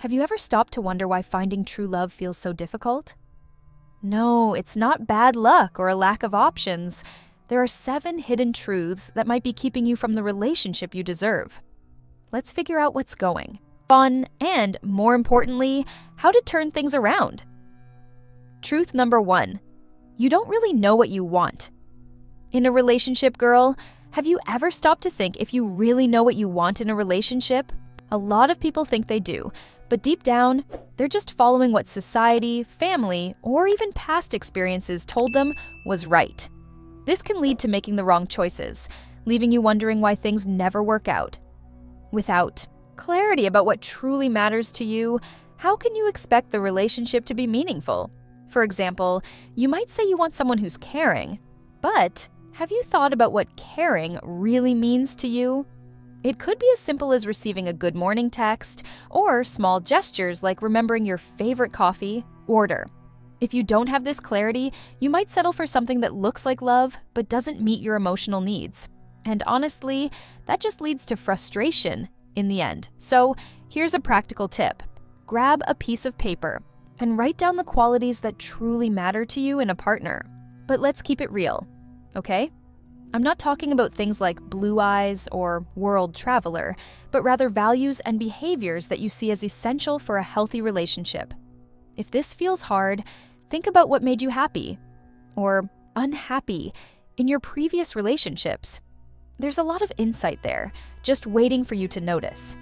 Have you ever stopped to wonder why finding true love feels so difficult? No, it's not bad luck or a lack of options. There are 7 hidden truths that might be keeping you from the relationship you deserve. Let's figure out what's going fun and, more importantly, how to turn things around. Truth number 1. You don't really know what you want. In a relationship, girl, have you ever stopped to think if you really know what you want in a relationship? A lot of people think they do, but deep down, they're just following what society, family, or even past experiences told them was right. This can lead to making the wrong choices, leaving you wondering why things never work out. Without clarity about what truly matters to you, how can you expect the relationship to be meaningful? For example, you might say you want someone who's caring, but have you thought about what caring really means to you? It could be as simple as receiving a good morning text, or small gestures like remembering your favorite coffee order. If you don't have this clarity, you might settle for something that looks like love but doesn't meet your emotional needs. And honestly, that just leads to frustration in the end. So here's a practical tip. Grab a piece of paper and write down the qualities that truly matter to you in a partner. But let's keep it real, okay? I'm not talking about things like blue eyes or world traveler, but rather values and behaviors that you see as essential for a healthy relationship. If this feels hard, think about what made you happy or unhappy in your previous relationships. There's a lot of insight there, just waiting for you to notice.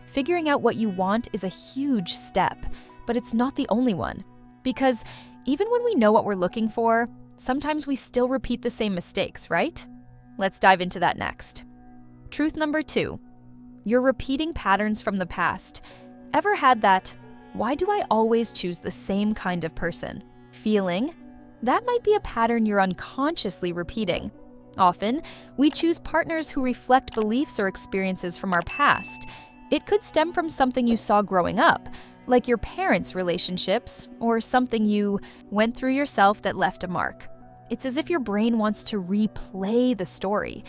Figuring out what you want is a huge step, but it's not the only one. Because even when we know what we're looking for, sometimes we still repeat the same mistakes, right? Let's dive into that next. Truth number 2. You're repeating patterns from the past. Ever had that, why do I always choose the same kind of person feeling? That might be a pattern you're unconsciously repeating. Often, we choose partners who reflect beliefs or experiences from our past. It could stem from something you saw growing up, like your parents' relationships, or something you went through yourself that left a mark. It's as if your brain wants to replay the story,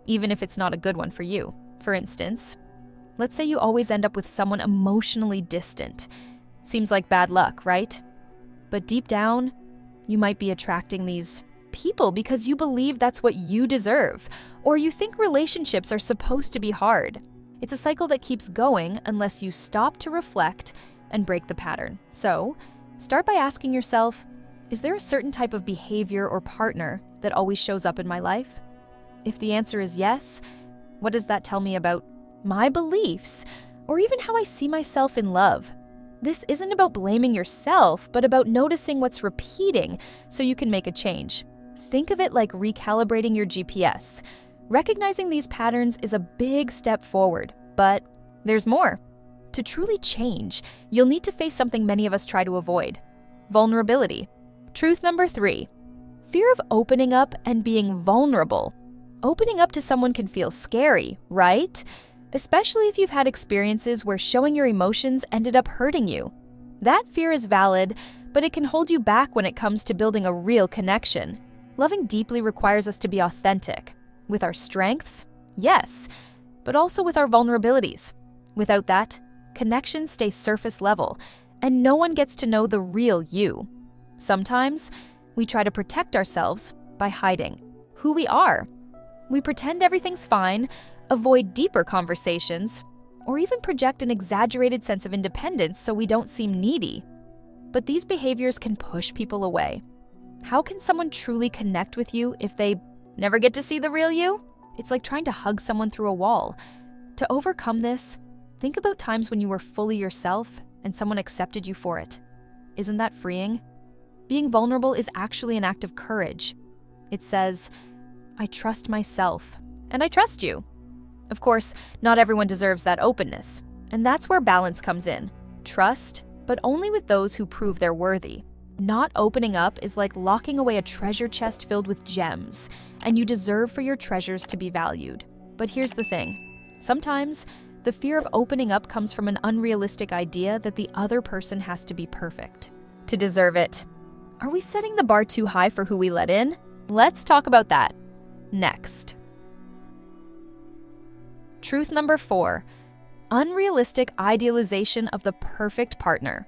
even if it's not a good one for you. For instance, let's say you always end up with someone emotionally distant. Seems like bad luck, right? But deep down, you might be attracting these people because you believe that's what you deserve, or you think relationships are supposed to be hard. It's a cycle that keeps going unless you stop to reflect and break the pattern. So, start by asking yourself, is there a certain type of behavior or partner that always shows up in my life? If the answer is yes, what does that tell me about my beliefs, or even how I see myself in love? This isn't about blaming yourself, but about noticing what's repeating so you can make a change. Think of it like recalibrating your GPS. Recognizing these patterns is a big step forward, but there's more. To truly change, you'll need to face something many of us try to avoid: vulnerability. Truth number 3. Fear of opening up and being vulnerable. Opening up to someone can feel scary, right? Especially if you've had experiences where showing your emotions ended up hurting you. That fear is valid, but it can hold you back when it comes to building a real connection. Loving deeply requires us to be authentic. With our strengths, yes, but also with our vulnerabilities. Without that, connections stay surface level, and no one gets to know the real you. Sometimes, we try to protect ourselves by hiding who we are. We pretend everything's fine, avoid deeper conversations, or even project an exaggerated sense of independence so we don't seem needy. But these behaviors can push people away. How can someone truly connect with you if they never get to see the real you? It's like trying to hug someone through a wall. To overcome this, think about times when you were fully yourself and someone accepted you for it. Isn't that freeing? Being vulnerable is actually an act of courage. It says, I trust myself, and I trust you. Of course, not everyone deserves that openness, and that's where balance comes in. Trust, but only with those who prove they're worthy. Not opening up is like locking away a treasure chest filled with gems, and you deserve for your treasures to be valued. But here's the thing. Sometimes, the fear of opening up comes from an unrealistic idea that the other person has to be perfect to deserve it. Are we setting the bar too high for who we let in? Let's talk about that next. Truth number 4. unrealistic idealization of the perfect partner.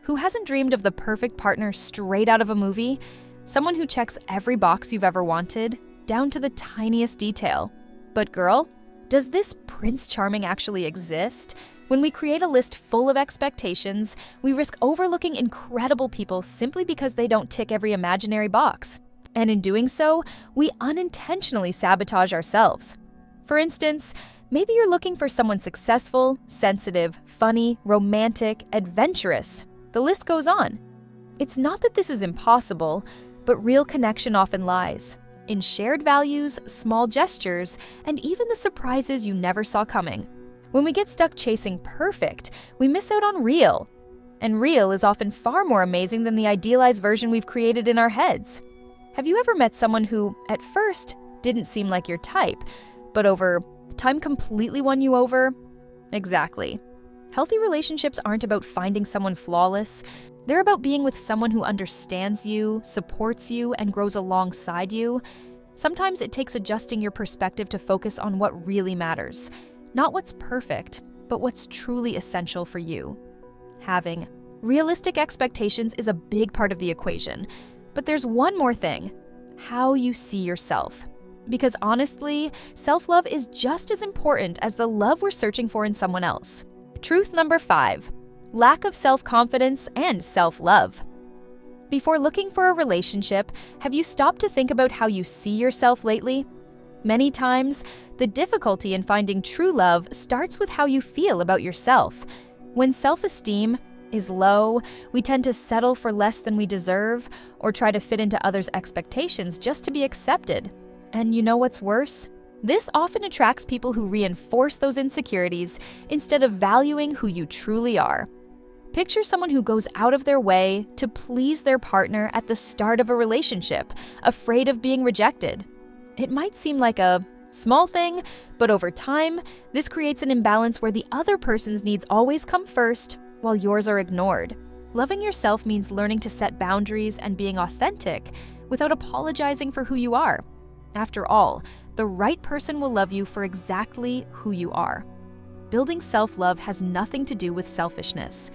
Who hasn't dreamed of the perfect partner straight out of a movie? Someone who checks every box you've ever wanted, down to the tiniest detail. But girl, does this Prince Charming actually exist? When we create a list full of expectations, we risk overlooking incredible people simply because they don't tick every imaginary box. And in doing so, we unintentionally sabotage ourselves. For instance, maybe you're looking for someone successful, sensitive, funny, romantic, adventurous. The list goes on. It's not that this is impossible, but real connection often lies in shared values, small gestures, and even the surprises you never saw coming. When we get stuck chasing perfect, we miss out on real. And real is often far more amazing than the idealized version we've created in our heads. Have you ever met someone who, at first, didn't seem like your type, but over time completely won you over? Exactly. Healthy relationships aren't about finding someone flawless. They're about being with someone who understands you, supports you, and grows alongside you. Sometimes it takes adjusting your perspective to focus on what really matters. Not what's perfect, but what's truly essential for you. Having realistic expectations is a big part of the equation. But there's one more thing: how you see yourself. Because honestly, self-love is just as important as the love we're searching for in someone else. Truth number 5. Lack of self-confidence and self-love. Before looking for a relationship, have you stopped to think about how you see yourself lately? Many times, the difficulty in finding true love starts with how you feel about yourself. When self-esteem is low, we tend to settle for less than we deserve or try to fit into others' expectations just to be accepted. And you know what's worse? This often attracts people who reinforce those insecurities instead of valuing who you truly are. Picture someone who goes out of their way to please their partner at the start of a relationship, afraid of being rejected. It might seem like a small thing, but over time, this creates an imbalance where the other person's needs always come first, while yours are ignored. Loving yourself means learning to set boundaries and being authentic without apologizing for who you are. After all, the right person will love you for exactly who you are. Building self-love has nothing to do with selfishness.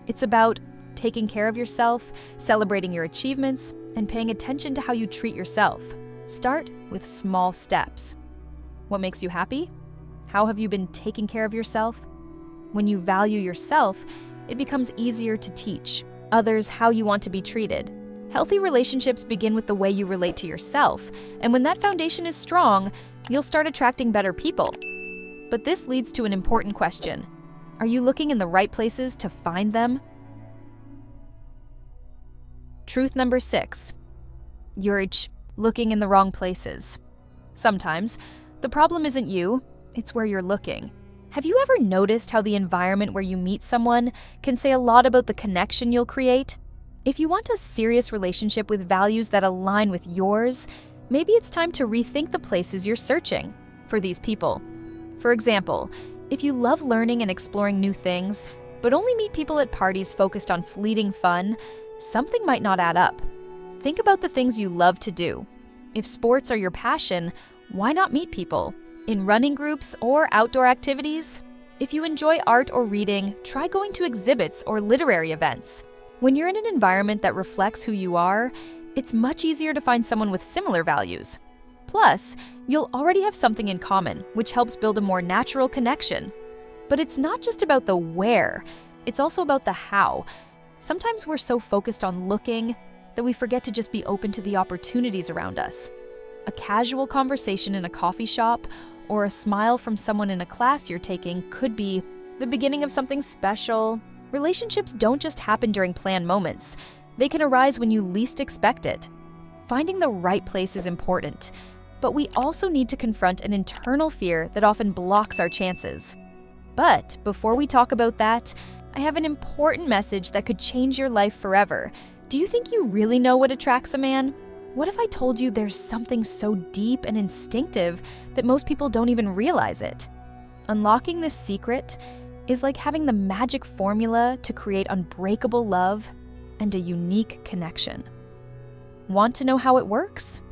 It's about taking care of yourself, celebrating your achievements, and paying attention to how you treat yourself. Start with small steps. What makes you happy? How have you been taking care of yourself? When you value yourself, it becomes easier to teach others how you want to be treated. Healthy relationships begin with the way you relate to yourself, and when that foundation is strong, you'll start attracting better people. But this leads to an important question. Are you looking in the right places to find them? Truth number 6. You're looking in the wrong places. Sometimes, the problem isn't you, it's where you're looking. Have you ever noticed how the environment where you meet someone can say a lot about the connection you'll create? If you want a serious relationship with values that align with yours, maybe it's time to rethink the places you're searching for these people. For example, if you love learning and exploring new things, but only meet people at parties focused on fleeting fun, something might not add up. Think about the things you love to do. If sports are your passion, why not meet people in running groups or outdoor activities? If you enjoy art or reading, try going to exhibits or literary events. When you're in an environment that reflects who you are, it's much easier to find someone with similar values. Plus, you'll already have something in common, which helps build a more natural connection. But it's not just about the where, it's also about the how. Sometimes we're so focused on looking that we forget to just be open to the opportunities around us. A casual conversation in a coffee shop or a smile from someone in a class you're taking could be the beginning of something special. Relationships don't just happen during planned moments. They can arise when you least expect it. Finding the right place is important, but we also need to confront an internal fear that often blocks our chances. But before we talk about that, I have an important message that could change your life forever. Do you think you really know what attracts a man? What if I told you there's something so deep and instinctive that most people don't even realize it? Unlocking this secret is like having the magic formula to create unbreakable love and a unique connection. Want to know how it works?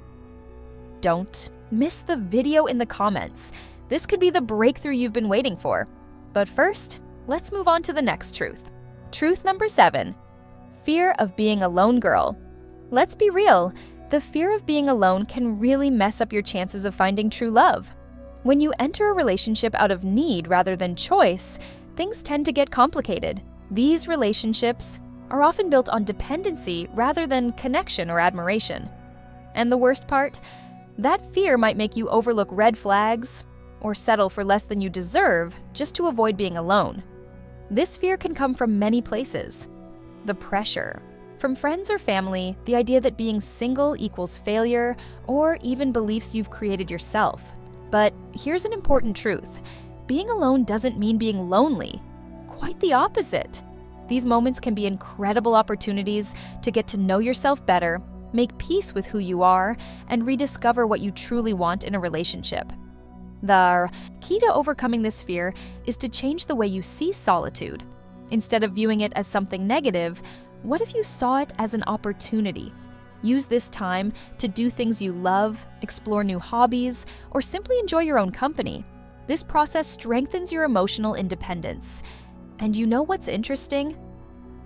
Don't miss the video in the comments. This could be the breakthrough you've been waiting for. But first, let's move on to the next truth. Truth number 7. Fear of being a lone girl. Let's be real, the fear of being alone can really mess up your chances of finding true love. When you enter a relationship out of need rather than choice, things tend to get complicated. These relationships are often built on dependency rather than connection or admiration. And the worst part? That fear might make you overlook red flags or settle for less than you deserve just to avoid being alone. This fear can come from many places. The pressure. From friends or family, the idea that being single equals failure, or even beliefs you've created yourself. But here's an important truth. Being alone doesn't mean being lonely. Quite the opposite. These moments can be incredible opportunities to get to know yourself better, make peace with who you are, and rediscover what you truly want in a relationship. The key to overcoming this fear is to change the way you see solitude. Instead of viewing it as something negative, what if you saw it as an opportunity? Use this time to do things you love, explore new hobbies, or simply enjoy your own company. This process strengthens your emotional independence. And you know what's interesting?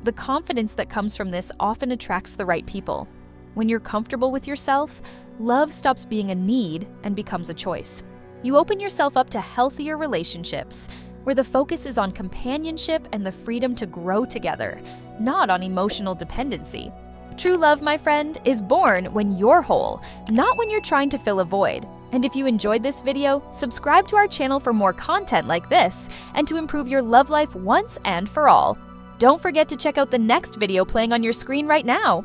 The confidence that comes from this often attracts the right people. When you're comfortable with yourself, love stops being a need and becomes a choice. You open yourself up to healthier relationships, where the focus is on companionship and the freedom to grow together, not on emotional dependency. True love, my friend, is born when you're whole, not when you're trying to fill a void. And if you enjoyed this video, subscribe to our channel for more content like this and to improve your love life once and for all. Don't forget to check out the next video playing on your screen right now.